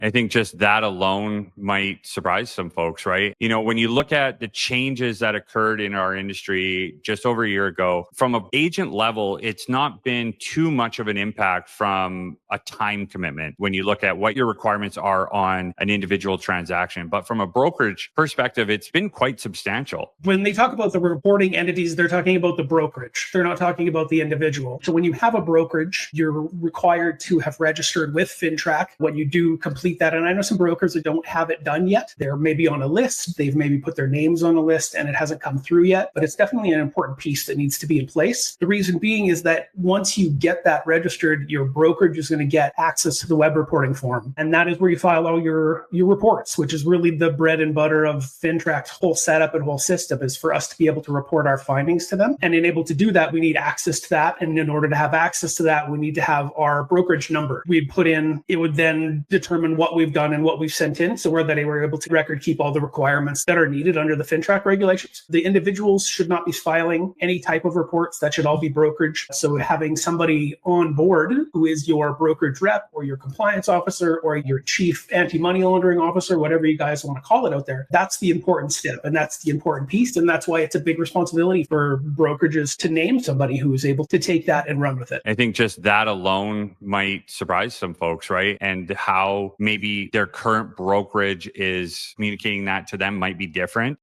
I think just that alone might surprise some folks, right? When you look at the changes that occurred in our industry just over a year ago, from an agent level, it's not been too much of an impact from a time commitment when you look at what your requirements are on an individual transaction. But from a brokerage perspective, it's been quite substantial. When they talk about the reporting entities, they're talking about the brokerage. They're not talking about the individual. So when you have a brokerage, you're required to have registered with FINTRAC. When you do complete that, and I know some brokers that don't have it done yet. They're maybe on a list. They've maybe put their names on a list and it hasn't come through yet, but it's definitely an important piece that needs to be in place. The reason being is that once you get that registered, your brokerage is going to get access to the web reporting form. And that is where you file all your reports, which is really the bread and butter of FINTRAC's whole setup and whole system, is for us to be able to report our findings to them. And in able to do that, we need access to that. And in order to have access to that, we need to have our brokerage number. We'd put in, it would then determine what we've done and what we've sent in. So we're able to record keep all the requirements that are needed under the FINTRAC regulations. The individuals should not be filing any type of reports. That should all be brokerage. So having somebody on board who is your brokerage rep or your compliance officer or your chief anti-money laundering officer, whatever you guys want to call it out there, that's the important step. And that's the important piece. And that's why it's a big responsibility for brokerages to name somebody who is able to take that and run with it. I think just that alone might surprise some folks, right? And how maybe their current brokerage is communicating that to them might be different.